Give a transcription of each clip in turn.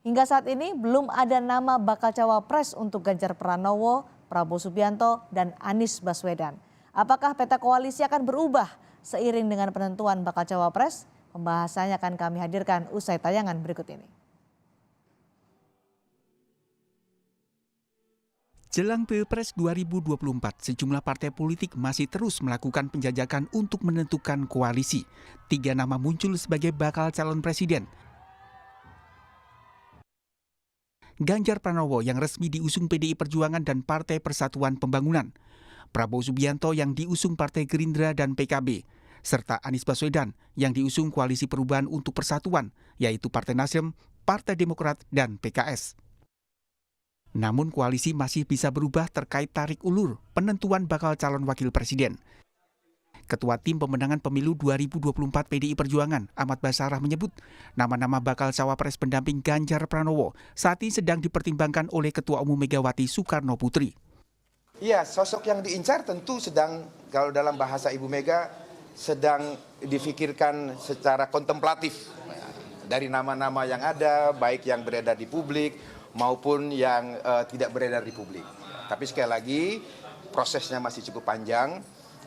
Hingga saat ini belum ada nama bakal cawapres untuk Ganjar Pranowo, Prabowo Subianto, dan Anies Baswedan. Apakah peta koalisi akan berubah seiring dengan penentuan bakal cawapres? Pembahasannya akan kami hadirkan usai tayangan berikut ini. Jelang Pilpres 2024, sejumlah partai politik masih terus melakukan penjajakan untuk menentukan koalisi. 3 nama muncul sebagai bakal calon presiden. Ganjar Pranowo yang resmi diusung PDI Perjuangan dan Partai Persatuan Pembangunan. Prabowo Subianto yang diusung Partai Gerindra dan PKB. Serta Anies Baswedan yang diusung Koalisi Perubahan untuk Persatuan, yaitu Partai Nasdem, Partai Demokrat, dan PKS. Namun koalisi masih bisa berubah terkait tarik ulur penentuan bakal calon wakil presiden. Ketua Tim Pemenangan Pemilu 2024 PDI Perjuangan, Ahmad Basarah menyebut nama-nama bakal cawapres pendamping Ganjar Pranowo saat ini sedang dipertimbangkan oleh Ketua Umum Megawati Soekarno Putri. Iya, sosok yang diincar tentu sedang, kalau dalam bahasa Ibu Mega, sedang difikirkan secara kontemplatif. Dari nama-nama yang ada, baik yang beredar di publik, maupun yang tidak beredar di publik. Tapi sekali lagi, prosesnya masih cukup panjang.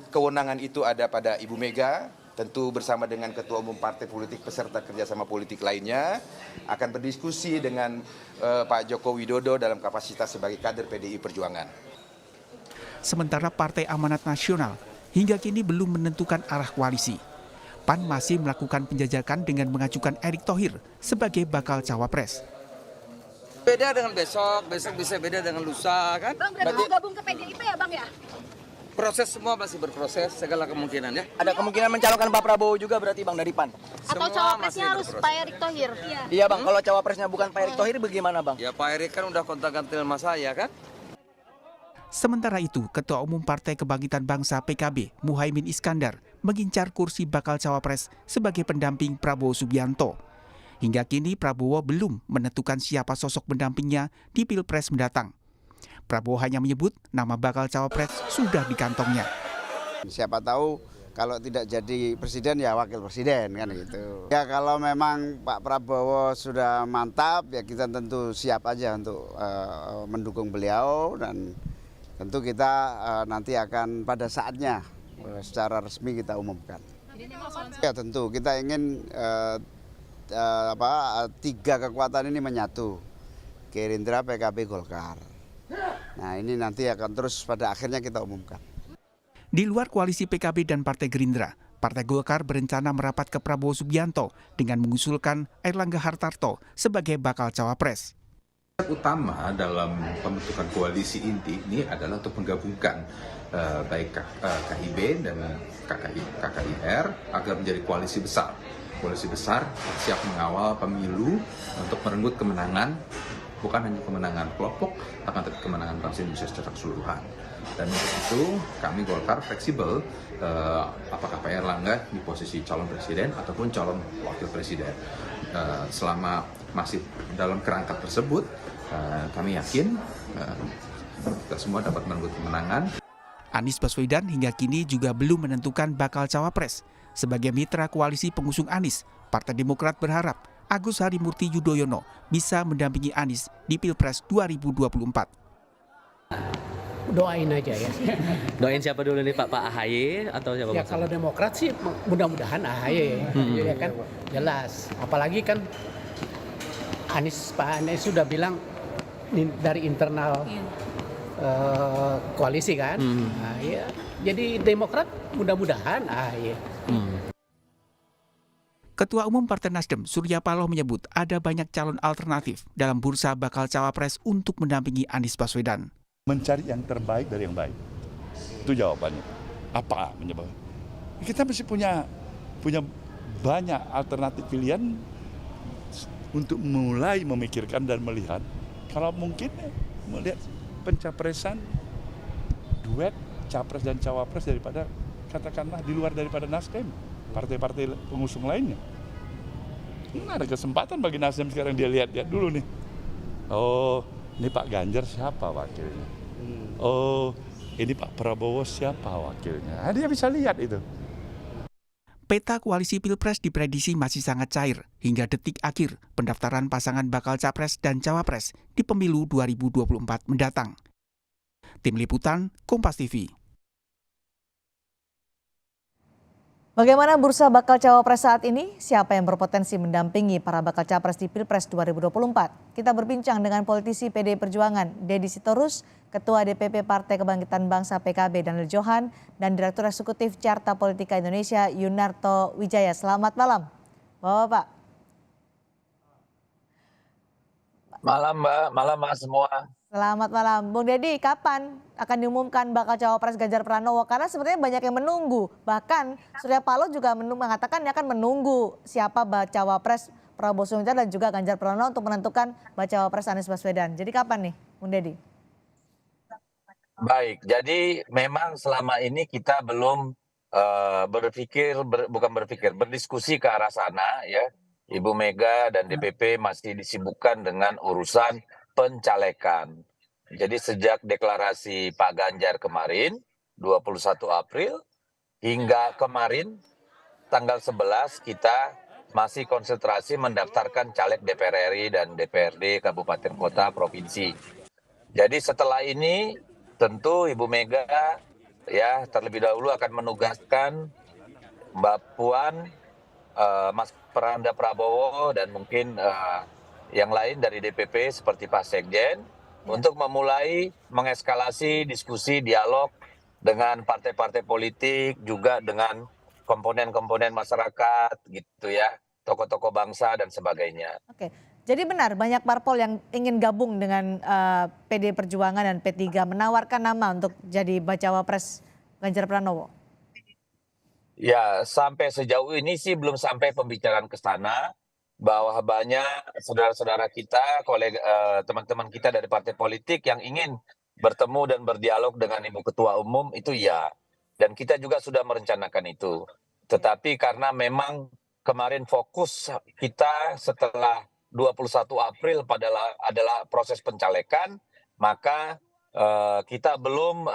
Kewenangan itu ada pada Ibu Mega, tentu bersama dengan Ketua Umum Partai Politik peserta kerjasama politik lainnya, akan berdiskusi dengan Pak Joko Widodo dalam kapasitas sebagai kader PDI Perjuangan. Sementara Partai Amanat Nasional hingga kini belum menentukan arah koalisi. PAN masih melakukan penjajakan dengan mengajukan Erick Thohir sebagai bakal cawapres. Beda dengan besok bisa beda dengan lusa kan? Bang, berarti mau gabung ke PDIP ya Bang ya? Proses semua masih berproses, segala kemungkinan ya. Ada kemungkinan mencalonkan Pak Prabowo juga berarti Bang dari PAN? Atau cawapresnya harus Pak Erick Thohir? Iya Bang, kalau cawapresnya bukan Pak Erick Thohir bagaimana Bang? Ya Pak Erick kan udah kontak-kantil sama saya kan? Sementara itu, Ketua Umum Partai Kebangkitan Bangsa PKB, Muhaimin Iskandar, mengincar kursi bakal cawapres sebagai pendamping Prabowo Subianto. Hingga kini Prabowo belum menentukan siapa sosok pendampingnya di Pilpres mendatang. Prabowo hanya menyebut nama bakal cawapres sudah di kantongnya. Siapa tahu kalau tidak jadi presiden ya wakil presiden kan gitu. Ya kalau memang Pak Prabowo sudah mantap ya kita tentu siap aja untuk mendukung beliau dan tentu kita nanti akan pada saatnya secara resmi kita umumkan. Ya tentu kita ingin 3 kekuatan ini menyatu, Gerindra, PKB, Golkar. Nah ini nanti akan terus pada akhirnya kita umumkan. Di luar koalisi PKB dan Partai Gerindra, Partai Golkar berencana merapat ke Prabowo Subianto dengan mengusulkan Airlangga Hartarto sebagai bakal cawapres. Utama dalam pembentukan koalisi inti ini adalah untuk menggabungkan baik KIB dan KKIR agar menjadi koalisi besar. Koalisi besar siap mengawal pemilu untuk merenggut kemenangan, bukan hanya kemenangan kelompok, tapi kemenangan bangsa Indonesia secara keseluruhan. Dan untuk itu kami Golkar fleksibel apakah Pak Airlangga di posisi calon presiden ataupun calon wakil presiden. Selama masih dalam kerangka tersebut, kami yakin kita semua dapat merenggut kemenangan. Anies Baswedan hingga kini juga belum menentukan bakal cawapres. Sebagai mitra koalisi pengusung Anies, Partai Demokrat berharap Agus Harimurti Yudhoyono bisa mendampingi Anies di Pilpres 2024. Doain aja ya. Doain siapa dulu nih Pak AHY atau siapa? Ya kalau Demokrat sih mudah-mudahan AHY ya kan jelas. Apalagi kan Pak Anies sudah bilang dari internal koalisi kan. Nah, ya. Jadi Demokrat mudah-mudahan AHY. Ketua Umum Partai Nasdem, Surya Paloh menyebut ada banyak calon alternatif dalam bursa bakal cawapres untuk mendampingi Anies Baswedan. Mencari yang terbaik dari yang baik. Itu jawabannya. Apa menyebabkan? Kita masih punya banyak alternatif pilihan untuk mulai memikirkan dan melihat. Kalau mungkin melihat pencapresan duet capres dan cawapres daripada katakanlah di luar daripada Nasdem, partai-partai pengusung lainnya. Ini ada kesempatan bagi Nasdem sekarang dia lihat dulu nih. Oh, ini Pak Ganjar siapa wakilnya? Oh, ini Pak Prabowo siapa wakilnya? Nah, dia bisa lihat itu. Peta koalisi Pilpres diprediksi masih sangat cair hingga detik akhir pendaftaran pasangan bakal capres dan cawapres di pemilu 2024 mendatang. Tim Liputan, Kompas TV. Bagaimana bursa bakal cawapres saat ini? Siapa yang berpotensi mendampingi para bakal capres di Pilpres 2024? Kita berbincang dengan politisi PDI Perjuangan, Deddy Sitorus, Ketua DPP Partai Kebangkitan Bangsa PKB Daniel Johan, dan Direktur Eksekutif Carta Politika Indonesia Yunarto Wijaya. Selamat malam, Bapak-bapak. Malam Mbak, malam Mas semua. Selamat malam. Bung Deddy, kapan akan diumumkan bakal cawapres Ganjar Pranowo? Karena sebenarnya banyak yang menunggu. Bahkan Surya Paloh juga mengatakan dia akan menunggu siapa cawapres Prabowo Subianto dan juga Ganjar Pranowo untuk menentukan cawapres Anies Baswedan. Jadi kapan nih, Bung Deddy? Baik, jadi memang selama ini kita belum berdiskusi ke arah sana ya. Ibu Mega dan DPP masih disibukkan dengan urusan pencalekan. Jadi sejak deklarasi Pak Ganjar kemarin, 21 April, hingga kemarin tanggal 11 kita masih konsentrasi mendaftarkan caleg DPR RI dan DPRD Kabupaten Kota Provinsi. Jadi setelah ini tentu Ibu Mega ya terlebih dahulu akan menugaskan Mbak Puan, Mas Prananda Prabowo dan mungkin yang lain dari DPP seperti Pak Sekjen untuk memulai mengeskalasi diskusi dialog dengan partai-partai politik juga dengan komponen-komponen masyarakat gitu ya, tokoh-tokoh bangsa dan sebagainya. Oke, jadi benar banyak parpol yang ingin gabung dengan PDI Perjuangan dan P3 menawarkan nama untuk jadi cawapres Ganjar Pranowo. Ya, sampai sejauh ini sih belum sampai pembicaraan ke sana. Bahwa banyak saudara-saudara kita, teman-teman kita dari partai politik yang ingin bertemu dan berdialog dengan Ibu Ketua Umum itu ya. Dan kita juga sudah merencanakan itu. Tetapi karena memang kemarin fokus kita setelah 21 April adalah proses pencalekan, maka kita belum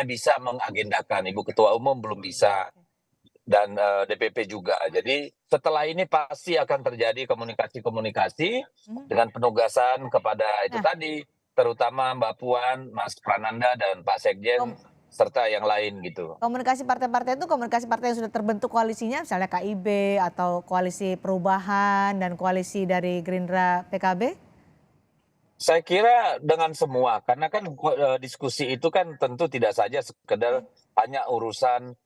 bisa mengagendakan. Ibu Ketua Umum belum bisa. Dan DPP juga. Jadi setelah ini pasti akan terjadi komunikasi-komunikasi dengan penugasan kepada itu tadi, terutama Mbak Puan, Mas Prananda dan Pak Sekjen serta yang lain gitu. Komunikasi partai-partai itu komunikasi partai yang sudah terbentuk koalisinya, misalnya KIB atau koalisi perubahan dan koalisi dari Gerindra PKB? Saya kira dengan semua, karena kan diskusi itu kan tentu tidak saja sekedar hanya urusan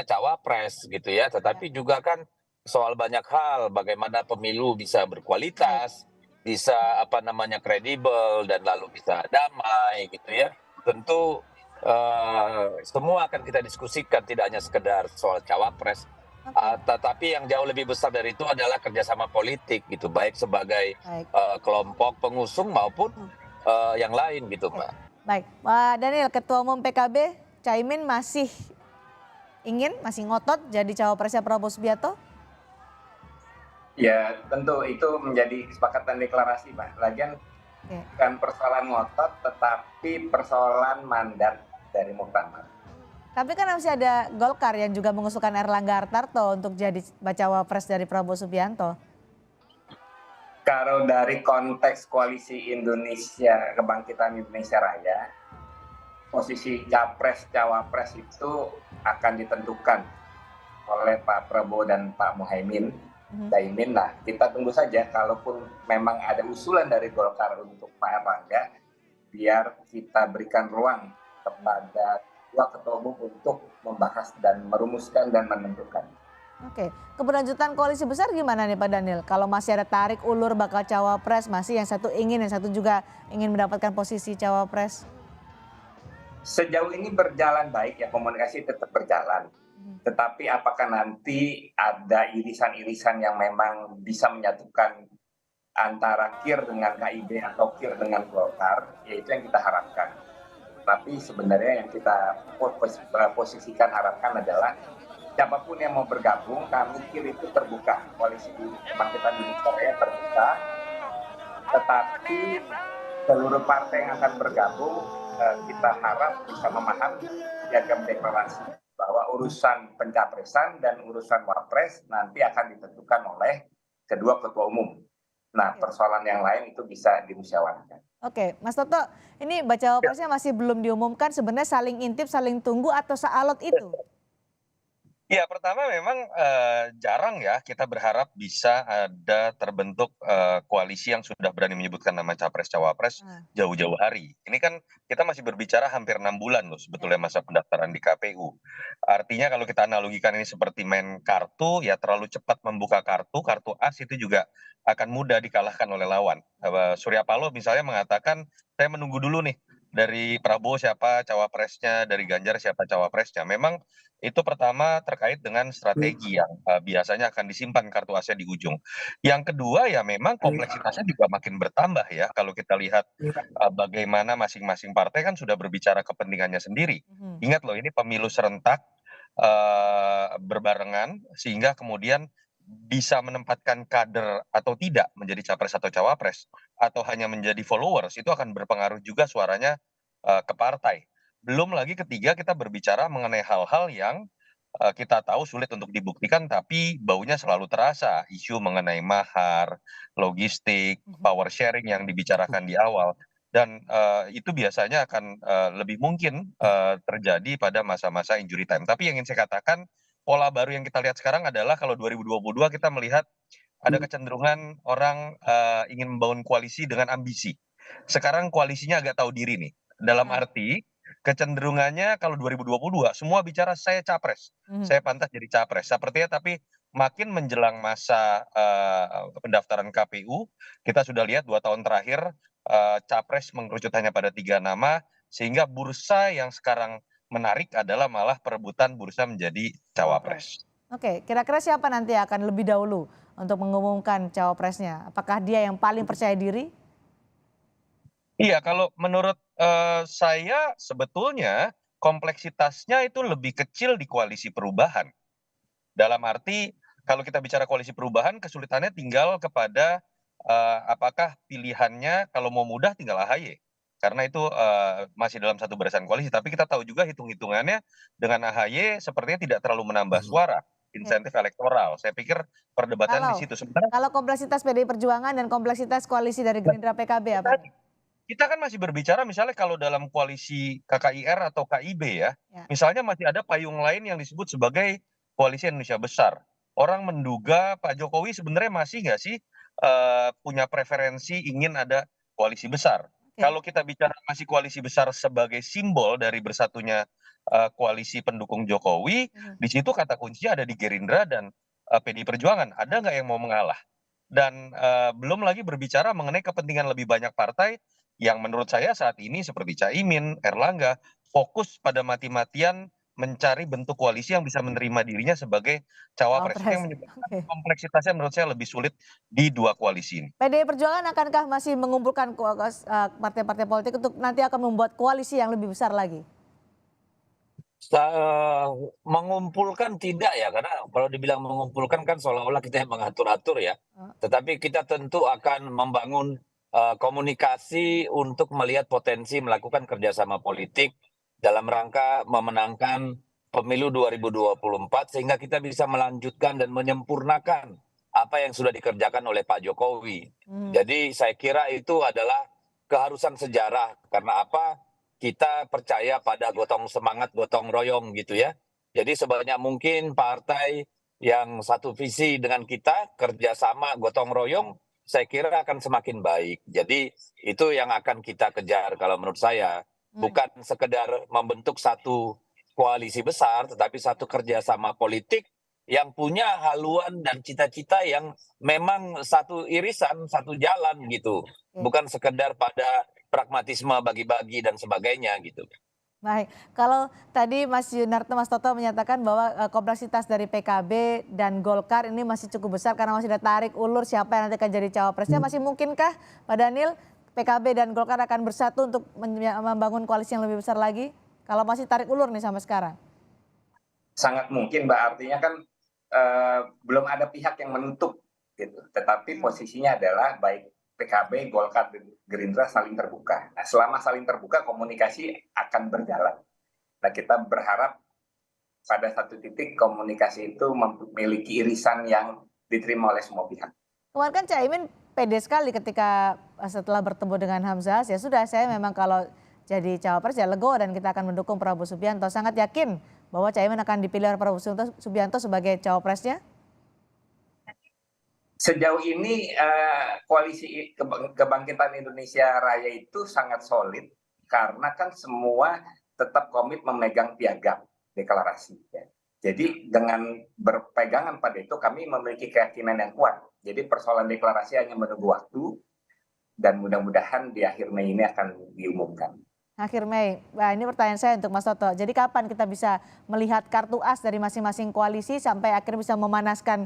cawapres gitu ya, tetapi juga kan soal banyak hal, bagaimana pemilu bisa berkualitas, bisa kredibel dan lalu bisa damai gitu ya. Tentu semua akan kita diskusikan, tidak hanya sekedar soal cawapres, tetapi yang jauh lebih besar dari itu adalah kerjasama politik gitu, baik sebagai kelompok pengusung maupun yang lain gitu, Pak. Baik, Pak Daniel, Ketua Umum PKB, Caimin masih ngotot jadi cawapresnya Prabowo Subianto? Ya tentu itu menjadi kesepakatan deklarasi Pak. Lagian bukan persoalan ngotot tetapi persoalan mandat dari Muktamar. Tapi kan masih ada Golkar yang juga mengusulkan Erlangga Hartarto untuk jadi cawapres dari Prabowo Subianto. Kalau dari konteks koalisi Indonesia Kebangkitan Indonesia Raya, posisi capres-cawapres itu akan ditentukan oleh Pak Prabowo dan Pak Muhaimin. Caimin lah, kita tunggu saja kalaupun memang ada usulan dari Golkar untuk Pak Erlangga, biar kita berikan ruang kepada dua ketua umum untuk membahas dan merumuskan dan menentukan. Oke, keberlanjutan koalisi besar gimana nih Pak Daniel? Kalau masih ada tarik ulur bakal cawapres, masih yang satu ingin, yang satu juga ingin mendapatkan posisi cawapres? Sejauh ini berjalan baik ya, komunikasi tetap berjalan. Tetapi apakah nanti ada irisan-irisan yang memang bisa menyatukan antara KIR dengan KIB atau KIR dengan Golkar, ya itu yang kita harapkan. Tapi sebenarnya yang kita posisikan harapkan adalah siapapun yang mau bergabung, kami KIR itu terbuka, koalisi Kebangkitan Indonesia Raya terbuka. Tetapi seluruh partai yang akan bergabung, kita harap bisa memahami piagam deklarasi bahwa urusan pencapresan dan urusan wapres nanti akan ditentukan oleh kedua ketua umum. Nah, persoalan yang lain itu bisa dimusyawarahkan. Oke, Mas Toto, ini baca wapresnya masih belum diumumkan, sebenarnya saling intip, saling tunggu atau sealot itu? Ya, pertama memang jarang ya kita berharap bisa ada terbentuk koalisi yang sudah berani menyebutkan nama capres-cawapres jauh-jauh hari. Ini kan kita masih berbicara hampir 6 bulan loh sebetulnya masa pendaftaran di KPU. Artinya kalau kita analogikan ini seperti main kartu, ya terlalu cepat membuka kartu as itu juga akan mudah dikalahkan oleh lawan. Surya Paloh misalnya mengatakan, saya menunggu dulu nih dari Prabowo siapa cawapresnya, dari Ganjar siapa cawapresnya. Memang itu pertama terkait dengan strategi yang biasanya akan disimpan kartu asnya di ujung. Yang kedua ya memang kompleksitasnya juga makin bertambah ya. Kalau kita lihat bagaimana masing-masing partai kan sudah berbicara kepentingannya sendiri. Ingat loh ini pemilu serentak berbarengan sehingga kemudian bisa menempatkan kader atau tidak menjadi capres atau cawapres atau hanya menjadi followers itu akan berpengaruh juga suaranya ke partai. Belum lagi ketiga kita berbicara mengenai hal-hal yang kita tahu sulit untuk dibuktikan tapi baunya selalu terasa. Isu mengenai mahar, logistik, power sharing yang dibicarakan di awal. Dan itu biasanya akan lebih mungkin terjadi pada masa-masa injury time. Tapi yang ingin saya katakan, pola baru yang kita lihat sekarang adalah kalau 2022 kita melihat ada kecenderungan orang ingin membangun koalisi dengan ambisi. Sekarang koalisinya agak tahu diri nih. Dalam arti kecenderungannya kalau 2022 semua bicara saya capres, saya pantas jadi capres. Sepertinya tapi makin menjelang masa pendaftaran KPU, kita sudah lihat 2 tahun terakhir capres mengerucut hanya pada 3 nama, sehingga bursa yang sekarang menarik adalah malah perebutan bursa menjadi cawapres. Oke, kira-kira siapa nanti akan lebih dahulu untuk mengumumkan cawapresnya? Apakah dia yang paling percaya diri? Iya, kalau menurut saya sebetulnya kompleksitasnya itu lebih kecil di koalisi perubahan. Dalam arti kalau kita bicara koalisi perubahan kesulitannya tinggal kepada apakah pilihannya kalau mau mudah tinggal AHY. Karena itu masih dalam satu barisan koalisi. Tapi kita tahu juga hitung-hitungannya dengan AHY sepertinya tidak terlalu menambah suara. Insentif elektoral. Saya pikir perdebatan di situ. Kalau kompleksitas PDI Perjuangan dan kompleksitas koalisi dari Gerindra PKB apa? Kita kan masih berbicara misalnya kalau dalam koalisi KKIR atau KIB ya, misalnya masih ada payung lain yang disebut sebagai koalisi Indonesia Besar. Orang menduga Pak Jokowi sebenarnya masih nggak sih punya preferensi ingin ada koalisi besar. Kalau kita bicara masih koalisi besar sebagai simbol dari bersatunya koalisi pendukung Jokowi, di situ kata kuncinya ada di Gerindra dan PDI Perjuangan. Ada nggak yang mau mengalah? Dan belum lagi berbicara mengenai kepentingan lebih banyak partai yang menurut saya saat ini seperti Caimin, Erlangga, fokus pada mati-matian mencari bentuk koalisi yang bisa menerima dirinya sebagai cawapres. Yang menyebabkan kompleksitasnya menurut saya lebih sulit di 2 koalisi ini. PDI Perjuangan akankah masih mengumpulkan partai-partai politik untuk nanti akan membuat koalisi yang lebih besar lagi? Mengumpulkan tidak ya, karena kalau dibilang mengumpulkan kan seolah-olah kita yang mengatur-atur ya. Tetapi kita tentu akan membangun komunikasi untuk melihat potensi melakukan kerjasama politik dalam rangka memenangkan pemilu 2024 sehingga kita bisa melanjutkan dan menyempurnakan apa yang sudah dikerjakan oleh Pak Jokowi. Jadi saya kira itu adalah keharusan sejarah. Karena apa? Kita percaya pada gotong semangat, gotong royong gitu ya. Jadi sebanyak mungkin partai yang satu visi dengan kita, kerjasama gotong royong, saya kira akan semakin baik. Jadi itu yang akan kita kejar kalau menurut saya. Bukan sekedar membentuk satu koalisi besar, tetapi satu kerjasama politik yang punya haluan dan cita-cita yang memang satu irisan, satu jalan gitu. Bukan sekedar pada pragmatisme bagi-bagi dan sebagainya gitu. Baik, kalau tadi Mas Yunarto, Mas Toto menyatakan bahwa kompleksitas dari PKB dan Golkar ini masih cukup besar karena masih ada tarik ulur siapa yang nanti akan jadi cawapresnya. Masih mungkinkah Pak Daniel PKB dan Golkar akan bersatu untuk membangun koalisi yang lebih besar lagi? Kalau masih tarik ulur nih sampai sekarang. Sangat mungkin Mbak, artinya kan belum ada pihak yang menutup gitu. Tetapi posisinya adalah baik PKB, Golkar, dan Gerindra saling terbuka. Nah, selama saling terbuka komunikasi akan berjalan. Nah, kita berharap pada satu titik komunikasi itu memiliki irisan yang diterima oleh semua pihak. Kemarin kan Caimin pede sekali ketika setelah bertemu dengan Hamzah, ya sudah saya memang kalau jadi cawapres ya legowo dan kita akan mendukung Prabowo Subianto. Sangat yakin bahwa Caimin akan dipilih oleh Prabowo Subianto sebagai cawapresnya? Sejauh ini koalisi kebangkitan Indonesia Raya itu sangat solid karena kan semua tetap komit memegang piagam deklarasi. Ya. Jadi dengan berpegangan pada itu kami memiliki keyakinan yang kuat. Jadi persoalan deklarasi hanya menunggu waktu dan mudah-mudahan di akhir Mei ini akan diumumkan. Akhir Mei. Nah, ini pertanyaan saya untuk Mas Toto. Jadi kapan kita bisa melihat kartu as dari masing-masing koalisi sampai akhirnya bisa memanaskan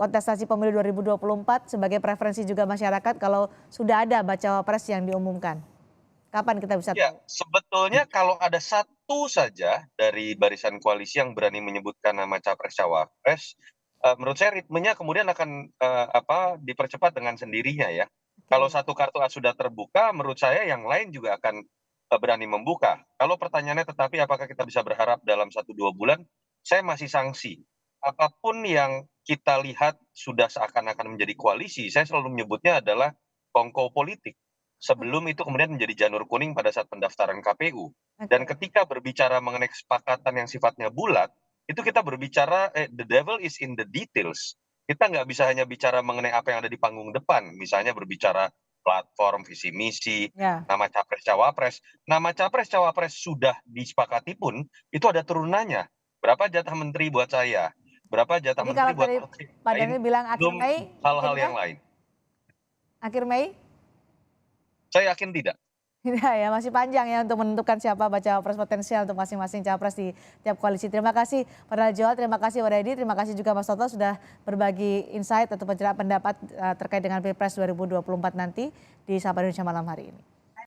kontestasi pemilu 2024 sebagai preferensi juga masyarakat kalau sudah ada bacawa pres yang diumumkan? Kapan kita bisa tahu? Ya, sebetulnya kalau ada satu saja dari barisan koalisi yang berani menyebutkan nama capres-cawapres, menurut saya ritmenya kemudian akan dipercepat dengan sendirinya ya. Kalau satu kartu as sudah terbuka, menurut saya yang lain juga akan berani membuka. Kalau pertanyaannya tetapi apakah kita bisa berharap dalam 1-2 bulan, saya masih sangsi. Apapun yang kita lihat sudah seakan-akan menjadi koalisi, saya selalu menyebutnya adalah kongko politik. Sebelum itu kemudian menjadi janur kuning pada saat pendaftaran KPU. Dan ketika berbicara mengenai kesepakatan yang sifatnya bulat, itu kita berbicara the devil is in the details. Kita nggak bisa hanya bicara mengenai apa yang ada di panggung depan, misalnya berbicara platform, visi misi, nama capres-cawapres. Nama capres-cawapres sudah disepakati pun, itu ada turunannya. Berapa jatah menteri buat saya? Berapa jatah Jadi menteri kalau buat tadi Pak Daniel bilang akhir belum Mei, hal-hal yang lain. Akhir Mei? Saya yakin tidak. Tidak ya, masih panjang ya untuk menentukan siapa baca pres potensial untuk masing-masing capres di tiap koalisi. Terima kasih Pak Joel, terima kasih Waredi, terima kasih juga Mas Toto sudah berbagi insight atau pendapat terkait dengan Pilpres 2024 nanti di Sapa Indonesia malam hari ini.